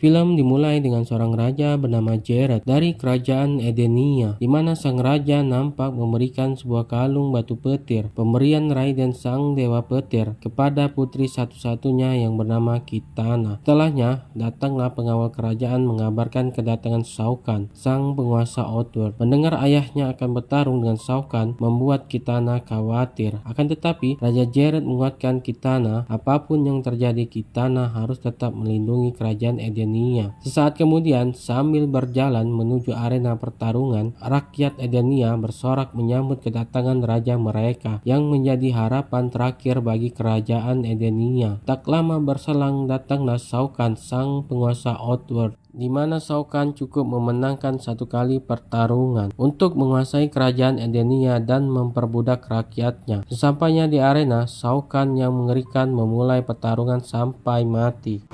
Film dimulai dengan seorang raja bernama Jared dari kerajaan Edenia, di mana sang raja nampak memberikan sebuah kalung batu petir, pemberian Raiden sang dewa petir, kepada putri satu-satunya yang bernama Kitana. Setelahnya, datanglah pengawal kerajaan mengabarkan kedatangan Shao Kahn, sang penguasa Outworld. Mendengar ayahnya akan bertarung dengan Shao Kahn, membuat Kitana khawatir. Akan tetapi, Raja Jared menguatkan Kitana, apapun yang terjadi, Kitana harus tetap melindungi kerajaan Edenia. Sesaat kemudian, sambil berjalan menuju arena pertarungan, rakyat Edenia bersorak menyambut kedatangan raja mereka yang menjadi harapan terakhir bagi kerajaan Edenia. Tak lama berselang datanglah Shao Kahn, sang penguasa Outworld, di mana Shao Kahn cukup memenangkan satu kali pertarungan untuk menguasai kerajaan Edenia dan memperbudak rakyatnya. Sesampainya di arena, Shao Kahn yang mengerikan memulai pertarungan sampai mati.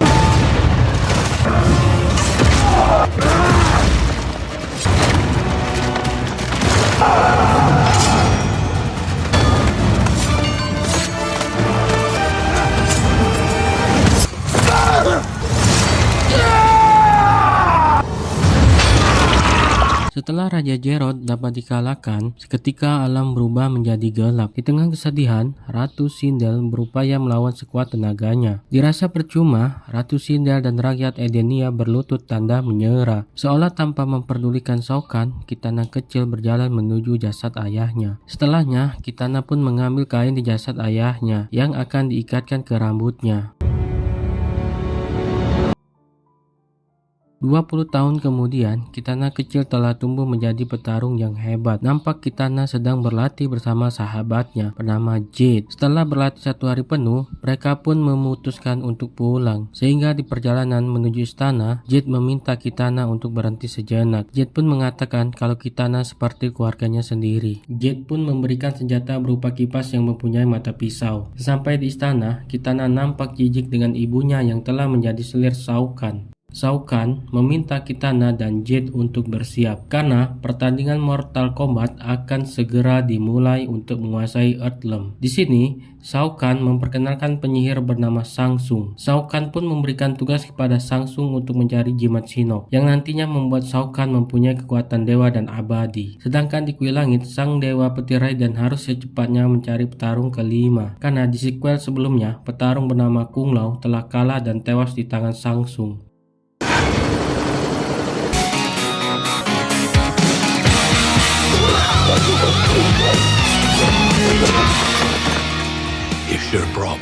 Setelah Raja Jerod dapat dikalahkan, seketika alam berubah menjadi gelap. Di tengah kesedihan, Ratu Sindel berupaya melawan sekuat tenaganya. Dirasa percuma, Ratu Sindel dan rakyat Edenia berlutut tanda menyerah. Seolah tanpa memperdulikan Shao Kahn, Kitana kecil berjalan menuju jasad ayahnya. Setelahnya, Kitana pun mengambil kain di jasad ayahnya yang akan diikatkan ke rambutnya. 20 tahun kemudian, Kitana kecil telah tumbuh menjadi petarung yang hebat. Nampak Kitana sedang berlatih bersama sahabatnya bernama Jade. Setelah berlatih 1 hari penuh, mereka pun memutuskan untuk pulang. Sehingga di perjalanan menuju istana, Jade meminta Kitana untuk berhenti sejenak. Jade pun mengatakan kalau Kitana seperti keluarganya sendiri. Jade pun memberikan senjata berupa kipas yang mempunyai mata pisau. Sampai di istana, Kitana nampak jijik dengan ibunya yang telah menjadi selir Shao Kahn. Shao Kahn meminta Kitana dan Jade untuk bersiap karena pertandingan Mortal Kombat akan segera dimulai untuk menguasai Earthrealm. Di sini, Shao Kahn memperkenalkan penyihir bernama Shang Tsung. Shao Kahn pun memberikan tugas kepada Shang Tsung untuk mencari jimat Shinnok yang nantinya membuat Shao Kahn mempunyai kekuatan dewa dan abadi. Sedangkan di Kuil Langit, sang dewa petir Raiden harus secepatnya mencari petarung kelima karena di sequel sebelumnya, petarung bernama Kung Lao telah kalah dan tewas di tangan Shang Tsung. It's your problem.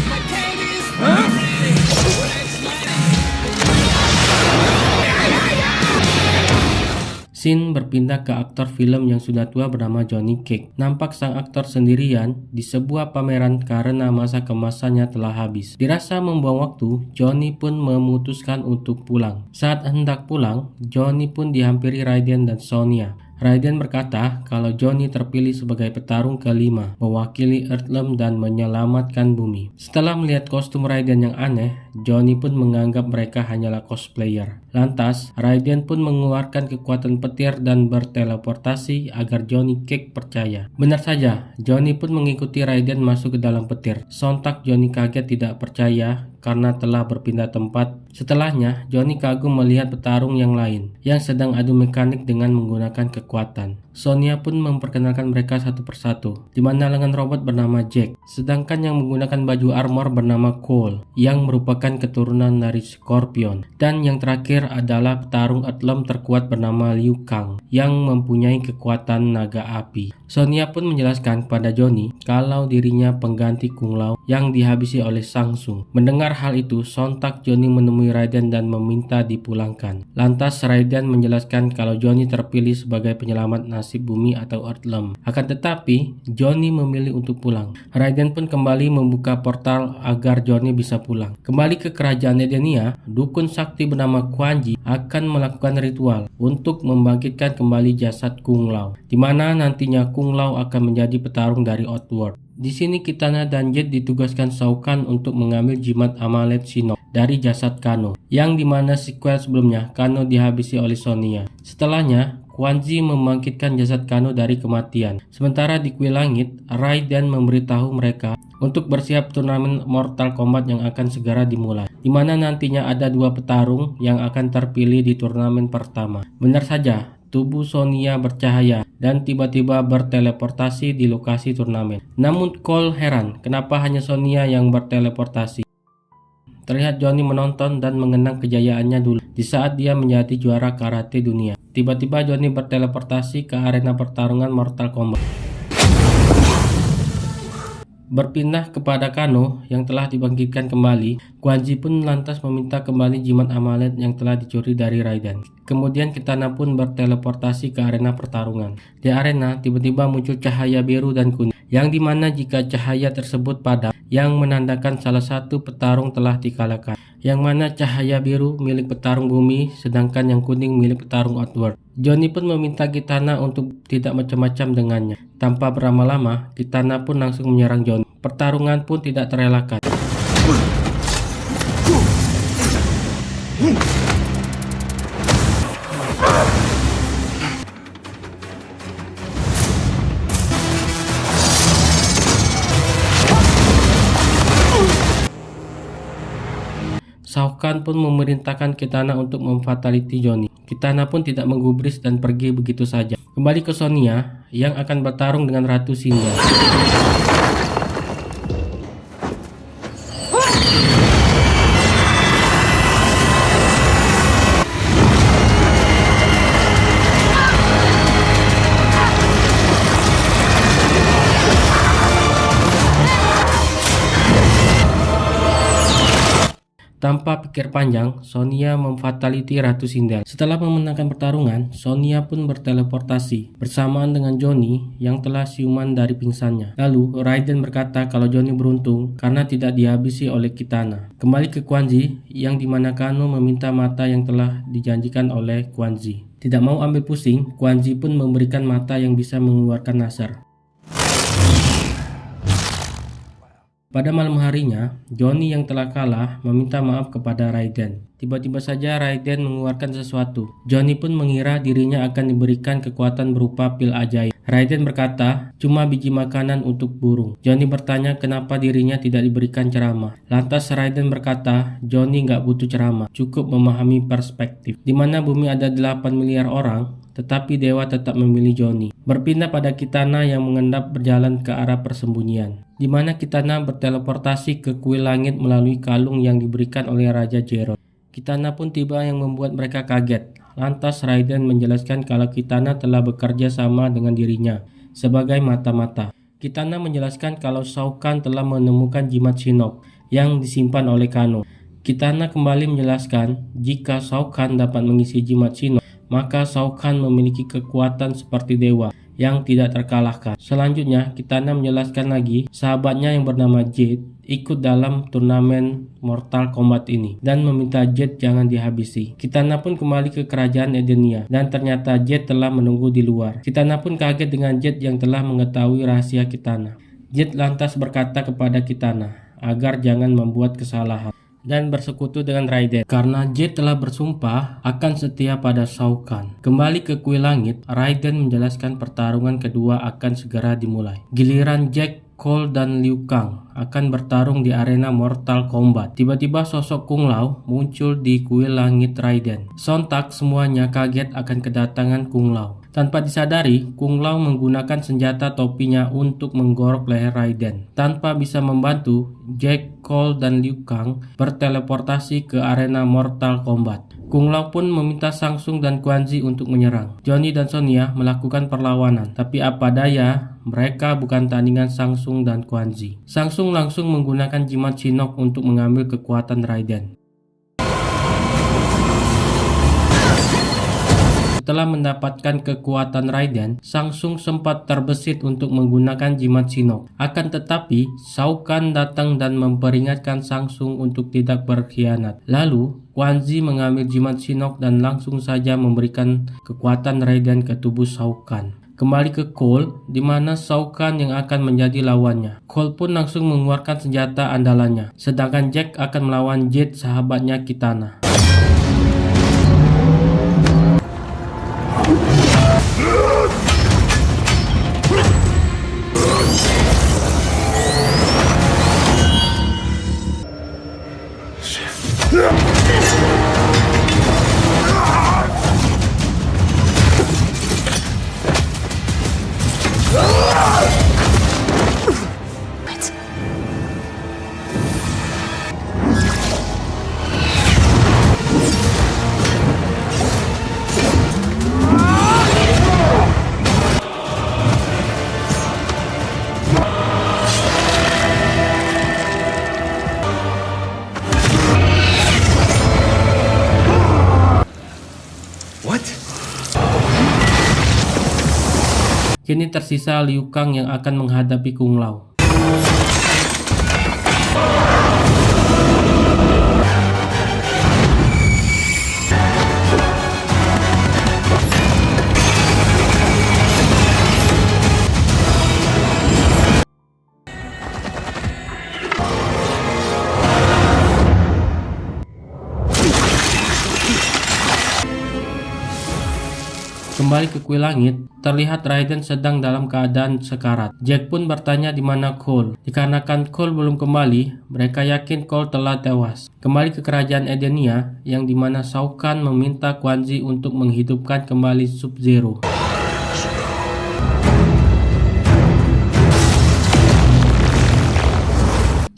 Scene berpindah ke aktor film yang sudah tua bernama Johnny Cage. Nampak sang aktor sendirian di sebuah pameran karena masa kemasannya telah habis. Dirasa membuang waktu, Johnny pun memutuskan untuk pulang. Saat hendak pulang, Johnny pun dihampiri Raiden dan Sonya. Raiden berkata kalau Johnny terpilih sebagai petarung kelima, mewakili Earthrealm dan menyelamatkan bumi. Setelah melihat kostum Raiden yang aneh, Johnny pun menganggap mereka hanyalah cosplayer. Lantas, Raiden pun mengeluarkan kekuatan petir dan berteleportasi agar Johnny Cage percaya. Benar saja, Johnny pun mengikuti Raiden masuk ke dalam petir. Sontak Johnny kaget tidak percaya karena telah berpindah tempat. Setelahnya, Johnny kagum melihat petarung yang lain yang sedang adu mekanik dengan menggunakan kekuatan. Sonya pun memperkenalkan mereka satu persatu, di mana lengan robot bernama Jack, sedangkan yang menggunakan baju armor bernama Cole, yang merupakan keturunan dari Scorpion. Dan yang terakhir adalah petarung Earthrealm terkuat bernama Liu Kang, yang mempunyai kekuatan naga api. Sonya pun menjelaskan kepada Johnny kalau dirinya pengganti Kung Lao yang dihabisi oleh Shang Tsung. Mendengar hal itu, sontak Johnny menemui Raiden dan meminta dipulangkan. Lantas Raiden menjelaskan kalau Johnny terpilih sebagai penyelamat nasib bumi atau Earthrealm. Akan tetapi, Johnny memilih untuk pulang. Raiden pun kembali membuka portal agar Johnny bisa pulang. Kembali ke kerajaan Edenia, dukun sakti bernama Quan Ji akan melakukan ritual untuk membangkitkan kembali jasad Kung Lao, di mana nantinya Kung Lao akan menjadi petarung dari Outworld. Di sini Kitana dan Jade ditugaskan Shao Kahn untuk mengambil jimat Amaleth Shinnok dari jasad Kano, yang dimana sequel sebelumnya Kano dihabisi oleh Sonya. Setelahnya, Quan Zi membangkitkan jasad Kano dari kematian. Sementara di Kuil Langit, Raiden memberitahu mereka untuk bersiap turnamen Mortal Kombat yang akan segera dimulai, di mana nantinya ada 2 petarung yang akan terpilih di turnamen pertama. Benar saja, tubuh Sonya bercahaya dan tiba-tiba berteleportasi di lokasi turnamen. Namun Cole heran, kenapa hanya Sonya yang berteleportasi? Terlihat Johnny menonton dan mengenang kejayaannya dulu di saat dia menjadi juara karate dunia. Tiba-tiba Johnny berteleportasi ke arena pertarungan Mortal Kombat. Berpindah kepada Kano yang telah dibangkitkan kembali, Quan Zi pun lantas meminta kembali jimat Amaleth yang telah dicuri dari Raiden. Kemudian Kitana pun berteleportasi ke arena pertarungan. Di arena tiba-tiba muncul cahaya biru dan kuning, yang dimana jika cahaya tersebut padam, yang menandakan salah satu petarung telah dikalahkan. Yang mana cahaya biru milik petarung bumi, sedangkan yang kuning milik petarung Outworld. Johnny pun meminta Kitana untuk tidak macam-macam dengannya. Tanpa berlama-lama, Kitana pun langsung menyerang Johnny. Pertarungan pun tidak terelakkan. Shao Kahn pun memerintahkan Kitana untuk memfatality Johnny. Kitana pun tidak menggubris dan pergi begitu saja. Kembali ke Sonya yang akan bertarung dengan Ratu Singa. Tanpa pikir panjang, Sonya memfatality Ratu Sindel. Setelah memenangkan pertarungan, Sonya pun berteleportasi bersamaan dengan Johnny yang telah siuman dari pingsannya. Lalu, Raiden berkata kalau Johnny beruntung karena tidak dihabisi oleh Kitana. Kembali ke Quan Zi, yang dimana Kano meminta mata yang telah dijanjikan oleh Quan Zi. Tidak mau ambil pusing, Quan Zi pun memberikan mata yang bisa mengeluarkan laser. Pada malam harinya, Johnny yang telah kalah meminta maaf kepada Raiden. Tiba-tiba saja Raiden mengeluarkan sesuatu. Johnny pun mengira dirinya akan diberikan kekuatan berupa pil ajaib. Raiden berkata, cuma biji makanan untuk burung. Johnny bertanya kenapa dirinya tidak diberikan ceramah. Lantas Raiden berkata, Johnny nggak butuh ceramah, cukup memahami perspektif. Di mana bumi ada 8 miliar orang, tetapi dewa tetap memilih Johnny. Berpindah pada Kitana yang mengendap berjalan ke arah persembunyian, di mana Kitana berteleportasi ke Kuil Langit melalui kalung yang diberikan oleh Raja Jerod. Kitana pun tiba yang membuat mereka kaget. Lantas Raiden menjelaskan kalau Kitana telah bekerja sama dengan dirinya sebagai mata-mata. Kitana menjelaskan kalau Shao Kahn telah menemukan jimat Shinnok yang disimpan oleh Kano. Kitana kembali menjelaskan jika Shao Kahn dapat mengisi jimat Shinnok, maka Shao Kahn memiliki kekuatan seperti dewa yang tidak terkalahkan. Selanjutnya, Kitana menjelaskan lagi sahabatnya yang bernama Jet ikut dalam turnamen Mortal Kombat ini dan meminta Jet jangan dihabisi. Kitana pun kembali ke kerajaan Edenia dan ternyata Jet telah menunggu di luar. Kitana pun kaget dengan Jet yang telah mengetahui rahasia Kitana. Jet lantas berkata kepada Kitana agar jangan membuat kesalahan dan bersekutu dengan Raiden karena Jet telah bersumpah akan setia pada Shao Kahn. Kembali ke Kuil Langit, Raiden menjelaskan pertarungan kedua akan segera dimulai. Giliran Jack, Cole, dan Liu Kang akan bertarung di arena Mortal Kombat. Tiba-tiba sosok Kung Lao muncul di Kuil Langit Raiden. Sontak semuanya kaget akan kedatangan Kung Lao. Tanpa disadari, Kung Lao menggunakan senjata topinya untuk menggorok leher Raiden. Tanpa bisa membantu, Jack, Cole, dan Liu Kang berteleportasi ke arena Mortal Kombat. Kung Lao pun meminta Shang Tsung dan Quan Zi untuk menyerang. Johnny dan Sonya melakukan perlawanan, tapi apa daya, mereka bukan tandingan Shang Tsung dan Quan Zi. Shang Tsung langsung menggunakan jimat Shinnok untuk mengambil kekuatan Raiden. Setelah mendapatkan kekuatan Raiden, Shang Tsung sempat terbesit untuk menggunakan jimat Shinnok. Akan tetapi, Shao Kahn datang dan memperingatkan Shang Tsung untuk tidak berkhianat. Lalu, Quan Zi mengambil jimat Shinnok dan langsung saja memberikan kekuatan Raiden ke tubuh Shao Kahn. Kembali ke Cole, di mana Shao Kahn yang akan menjadi lawannya. Cole pun langsung mengeluarkan senjata andalannya, sedangkan Jack akan melawan Jet, sahabatnya Kitana. Kini tersisa Liu Kang yang akan menghadapi Kung Lao. Kembali ke kuil langit, terlihat Raiden sedang dalam keadaan sekarat. Jack pun bertanya di mana Cole. Dikarenakan Cole belum kembali, mereka yakin Cole telah tewas. Kembali ke kerajaan Edenia, yang dimana Shao Kahn meminta Quan Zi untuk menghidupkan kembali Sub-Zero.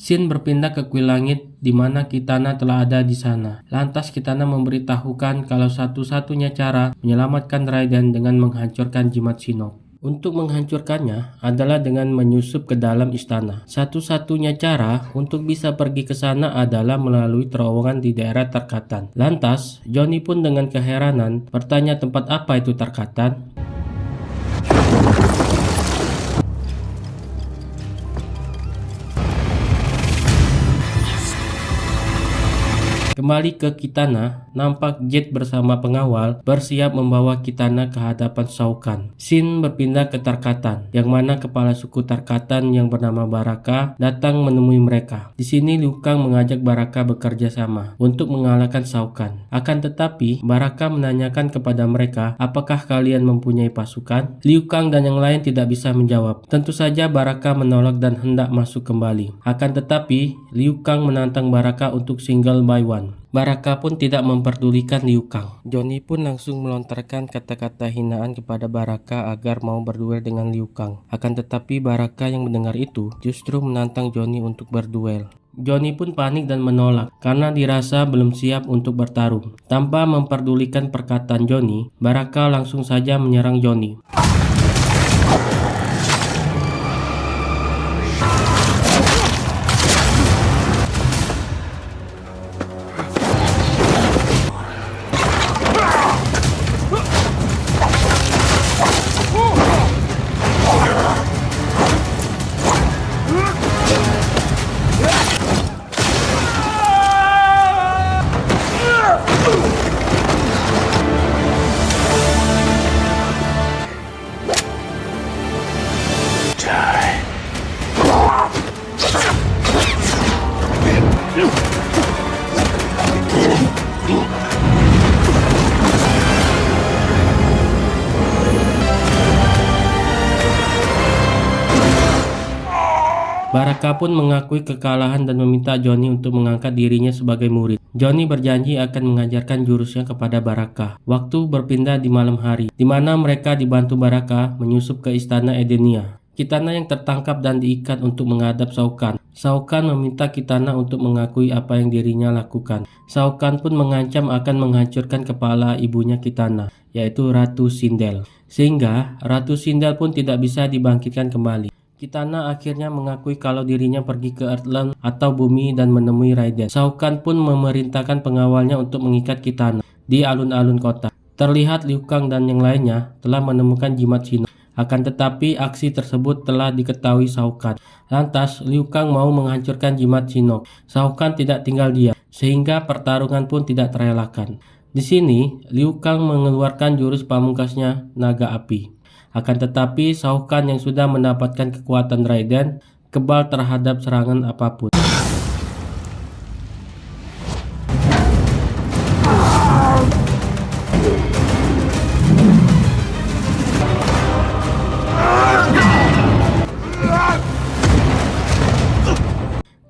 Shin berpindah ke kuil langit di mana Kitana telah ada di sana. Lantas Kitana memberitahukan kalau satu-satunya cara menyelamatkan Raiden dengan menghancurkan jimat Shinnok. Untuk menghancurkannya adalah dengan menyusup ke dalam istana. Satu-satunya cara untuk bisa pergi ke sana adalah melalui terowongan di daerah Tarkatan. Lantas, Johnny pun dengan keheranan bertanya tempat apa itu Tarkatan. Kembali ke Kitana, nampak Jet bersama pengawal bersiap membawa Kitana ke hadapan Shao Kahn. Shin berpindah ke Tarkatan, yang mana kepala suku Tarkatan yang bernama Baraka datang menemui mereka. Di sini Liu Kang mengajak Baraka bekerja sama untuk mengalahkan Shao Kahn. Akan tetapi, Baraka menanyakan kepada mereka, apakah kalian mempunyai pasukan? Liu Kang dan yang lain tidak bisa menjawab. Tentu saja Baraka menolak dan hendak masuk kembali. Akan tetapi, Liu Kang menantang Baraka untuk single by one. Baraka pun tidak memperdulikan Liu Kang. Johnny pun langsung melontarkan kata-kata hinaan kepada Baraka agar mau berduel dengan Liu Kang. Akan tetapi Baraka yang mendengar itu justru menantang Johnny untuk berduel. Johnny pun panik dan menolak karena dirasa belum siap untuk bertarung. Tanpa memperdulikan perkataan Johnny, Baraka langsung saja menyerang Johnny. Baraka pun mengakui kekalahan dan meminta Johnny untuk mengangkat dirinya sebagai murid. Johnny berjanji akan mengajarkan jurusnya kepada Baraka. Waktu berpindah di malam hari, di mana mereka dibantu Baraka menyusup ke istana Edenia. Kitana yang tertangkap dan diikat untuk menghadap Shao Kahn. Shao Kahn meminta Kitana untuk mengakui apa yang dirinya lakukan. Shao Kahn pun mengancam akan menghancurkan kepala ibunya Kitana, yaitu Ratu Sindel. Sehingga Ratu Sindel pun tidak bisa dibangkitkan kembali. Kitana akhirnya mengakui kalau dirinya pergi ke Earthland atau bumi dan menemui Raiden. Shao Kahn pun memerintahkan pengawalnya untuk mengikat Kitana di alun-alun kota. Terlihat Liu Kang dan yang lainnya telah menemukan jimat Shinnok. Akan tetapi aksi tersebut telah diketahui Shao Kahn. Lantas Liu Kang mau menghancurkan jimat Shinnok. Shao Kahn tidak tinggal diam, sehingga pertarungan pun tidak terelakkan. Di sini Liu Kang mengeluarkan jurus pamungkasnya Naga Api. Akan tetapi Shao Kahn yang sudah mendapatkan kekuatan Raiden kebal terhadap serangan apapun.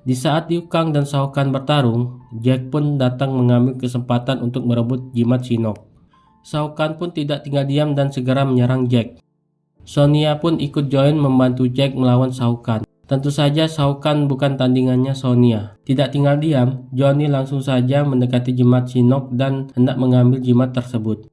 Di saat Liu Kang dan Shao Kahn bertarung, Jack pun datang mengambil kesempatan untuk merebut jimat Shinnok. Shao Kahn pun tidak tinggal diam dan segera menyerang Jack. Sonya pun ikut join membantu Jack melawan Shao Kahn. Tentu saja Shao Kahn bukan tandingannya Sonya. Tidak tinggal diam, Johnny langsung saja mendekati jimat Shinnok dan hendak mengambil jimat tersebut.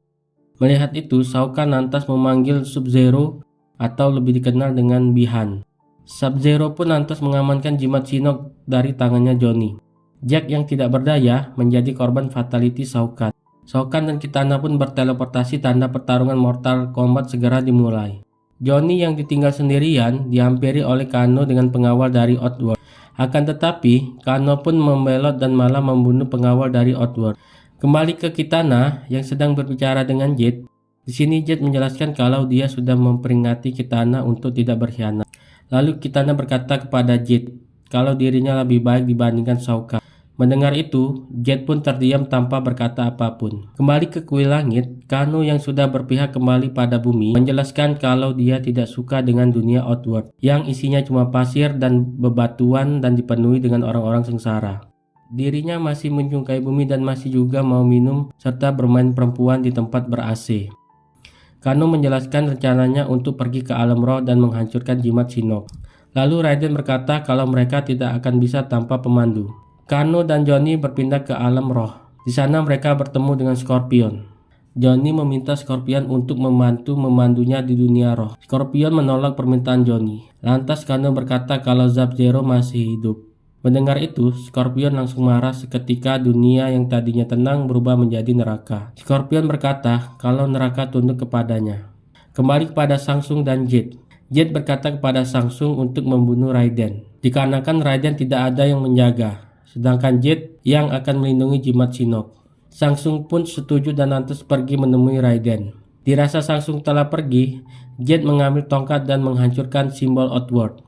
Melihat itu, Shao Kahn lantas memanggil Sub-Zero atau lebih dikenal dengan Bi-Han. Sub-Zero pun lantas mengamankan jimat Shinnok dari tangannya Johnny. Jack yang tidak berdaya menjadi korban fatality Shao Kahn. Shao Kahn dan Kitana pun berteleportasi tanda pertarungan Mortal Kombat segera dimulai. Johnny yang ditinggal sendirian dihampiri oleh Kano dengan pengawal dari Outworld. Akan tetapi, Kano pun membelot dan malah membunuh pengawal dari Outworld. Kembali ke Kitana yang sedang berbicara dengan Jet. Di sini Jet menjelaskan kalau dia sudah memperingati Kitana untuk tidak berkhianat. Lalu Kitana berkata kepada Jet kalau dirinya lebih baik dibandingkan Shao Kahn. Mendengar itu, Jet pun terdiam tanpa berkata apapun. Kembali ke kuil langit, Kano yang sudah berpihak kembali pada bumi menjelaskan kalau dia tidak suka dengan dunia Outworld yang isinya cuma pasir dan bebatuan dan dipenuhi dengan orang-orang sengsara. Dirinya masih menyukai bumi dan masih juga mau minum serta bermain perempuan di tempat ber-AC. Kano menjelaskan rencananya untuk pergi ke alam roh dan menghancurkan jimat Shinnok. Lalu Raiden berkata kalau mereka tidak akan bisa tanpa pemandu. Kano dan Johnny berpindah ke alam roh. Di sana mereka bertemu dengan Scorpion. Johnny meminta Scorpion untuk membantu memandunya di dunia roh. Scorpion menolak permintaan Johnny. Lantas Kano berkata kalau Sub-Zero masih hidup. Mendengar itu, Scorpion langsung marah seketika dunia yang tadinya tenang berubah menjadi neraka. Scorpion berkata kalau neraka tunduk kepadanya. Kembali kepada Shang-Tsung dan Jet. Jet berkata kepada Shang-Tsung untuk membunuh Raiden. Dikarenakan Raiden tidak ada yang menjaga. Sedangkan Jet yang akan melindungi jimat Shinnok. Shang-Tsung pun setuju dan lantas pergi menemui Raiden. Dirasa Shang-Tsung telah pergi, Jet mengambil tongkat dan menghancurkan simbol Outworld.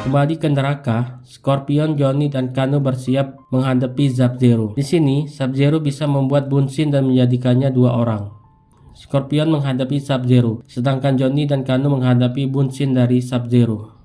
Kembali ke neraka, Scorpion, Johnny, dan Kano bersiap menghadapi Sub-Zero. Di sini, Sub-Zero bisa membuat Bunshin dan menjadikannya dua orang. Scorpion menghadapi Sub-Zero, sedangkan Johnny dan Kano menghadapi Bunshin dari Sub-Zero.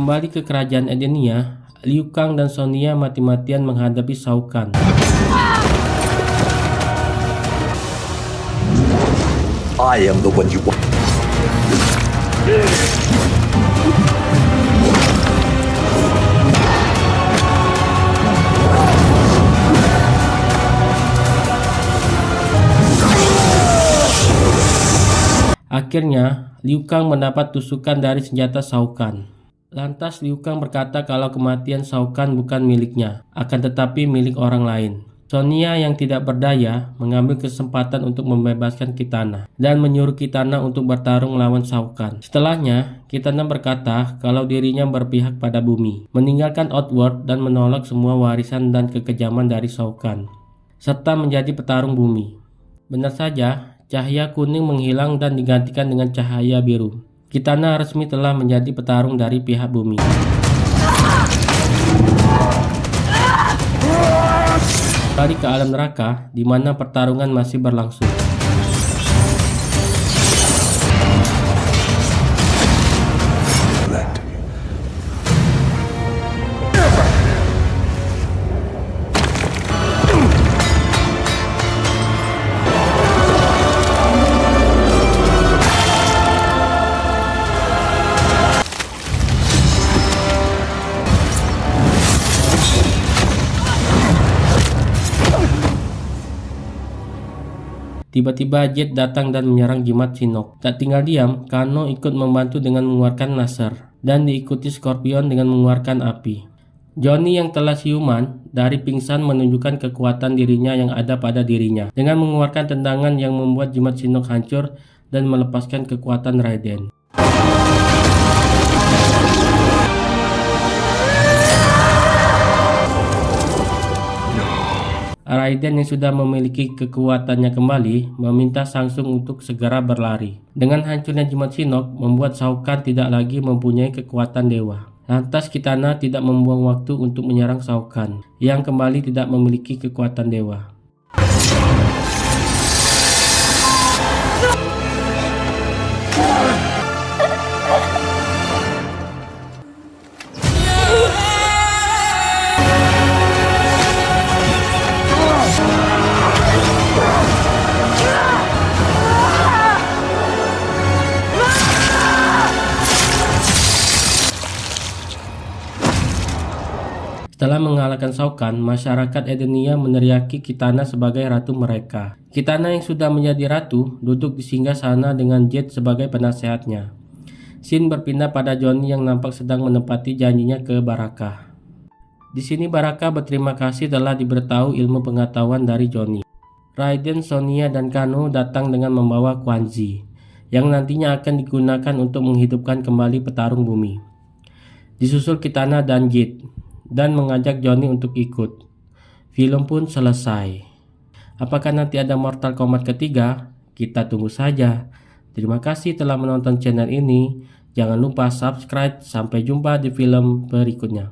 Kembali ke kerajaan Edenia, Liu Kang dan Sonya mati-matian menghadapi Shao Kahn. I am the one you want. Akhirnya, Liu Kang mendapat tusukan dari senjata Shao Kahn. Lantas Liu Kang berkata kalau kematian Shao Kahn bukan miliknya, akan tetapi milik orang lain. Sonya yang tidak berdaya mengambil kesempatan untuk membebaskan Kitana dan menyuruh Kitana untuk bertarung melawan Shao Kahn. Setelahnya, Kitana berkata kalau dirinya berpihak pada bumi, meninggalkan Outworld dan menolak semua warisan dan kekejaman dari Shao Kahn, serta menjadi petarung bumi. Benar saja, cahaya kuning menghilang dan digantikan dengan cahaya biru. Kitana resmi telah menjadi petarung dari pihak bumi. Kembali ke alam neraka, di mana pertarungan masih berlangsung. Tiba-tiba Jet datang dan menyerang jimat Shinnok. Tak tinggal diam, Kano ikut membantu dengan mengeluarkan laser, dan diikuti Scorpion dengan mengeluarkan api. Johnny yang telah siuman dari pingsan menunjukkan kekuatan dirinya yang ada pada dirinya, dengan mengeluarkan tendangan yang membuat jimat Shinnok hancur dan melepaskan kekuatan Raiden. Raiden yang sudah memiliki kekuatannya kembali meminta Shang-Tsung untuk segera berlari. Dengan hancurnya jimat Shinnok membuat Shao Kahn tidak lagi mempunyai kekuatan dewa. Lantas Kitana tidak membuang waktu untuk menyerang Shao Kahn yang kembali tidak memiliki kekuatan dewa. Setelah mengalahkan Shao Kahn, masyarakat Edenia meneriaki Kitana sebagai ratu mereka. Kitana yang sudah menjadi ratu duduk di singgah sana dengan Jet sebagai penasehatnya. Scene berpindah pada Johnny yang nampak sedang menepati janjinya ke Baraka. Di sini Baraka berterima kasih telah diberitahu ilmu pengetahuan dari Johnny. Raiden, Sonya, dan Kano datang dengan membawa Quan Zi, yang nantinya akan digunakan untuk menghidupkan kembali petarung bumi. Disusul Kitana dan Jet, dan mengajak Johnny untuk ikut. Film pun selesai. Apakah nanti ada Mortal Kombat ketiga? Kita tunggu saja. Terima kasih telah menonton channel ini. Jangan lupa subscribe. Sampai jumpa di film berikutnya.